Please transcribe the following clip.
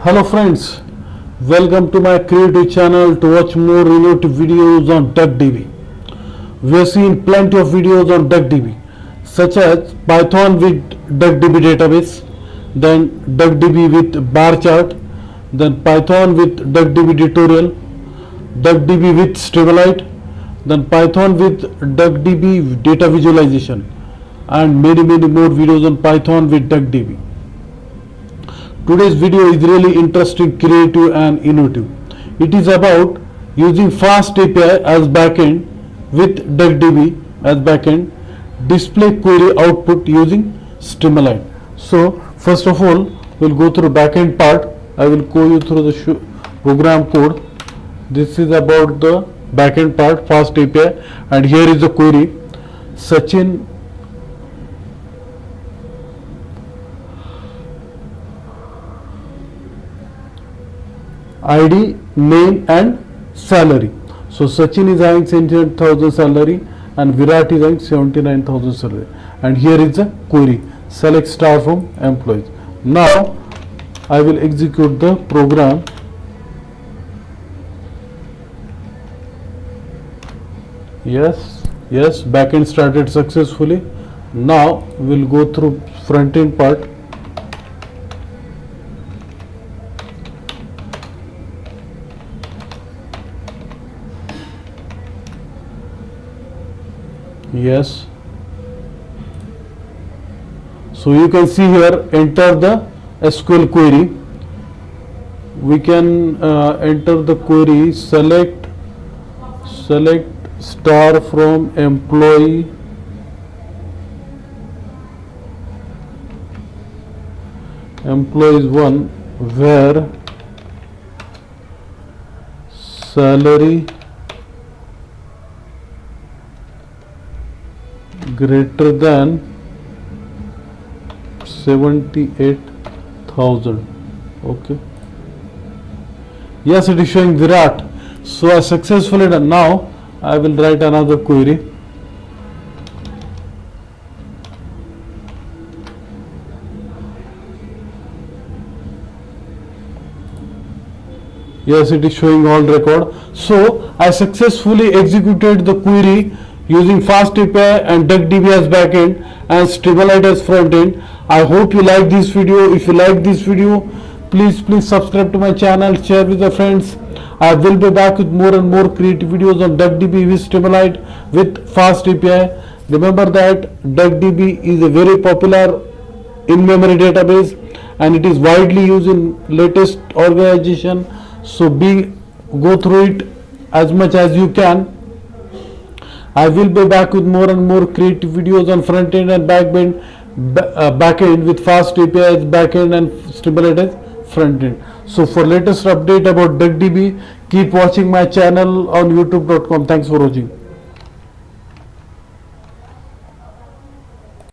Hello friends, welcome to my creative channel to watch more innovative videos on DuckDB. We have seen plenty of videos on DuckDB such as Python with DuckDB database, then DuckDB with bar chart, then Python with DuckDB tutorial, DuckDB with Streamlit, then Python with DuckDB data visualization, and many more videos on Python with DuckDB. Today's video is really interesting, creative and innovative. It is about using FastAPI as backend with DuckDB as backend, display query output using Streamlit. So first of all, we'll go through the backend part. I will go you through the program code. This is about the backend part, FastAPI, and here is the query. Sachin ID, name and salary. So Sachin is having 78,000 salary and Virat is having 79,000 salary. And here is the query. Select star from employees. Now I will execute the program. Yes, backend started successfully. Now we'll go through front end part. Yes, so you can see here, enter the SQL query. We can enter the query, select star from employees 1 where salary greater than 78,000. Okay, yes, it is showing Virat. So I successfully done. Now I will write another query. Yes, it is showing all record. So I successfully executed the query using FastAPI and DuckDB as backend and Streamlit as frontend. I hope you like this video. If you like this video, please subscribe to my channel, share with your friends. I will be back with more and more creative videos on DuckDB with Streamlit with FastAPI. Remember that DuckDB is a very popular in-memory database and it is widely used in latest organization. So go through it as much as you can. I will be back with more and more creative videos on front end and backend with FastAPI as backend and Streamlit as front end. So for latest update about DuckDB, keep watching my channel on youtube.com. Thanks for watching.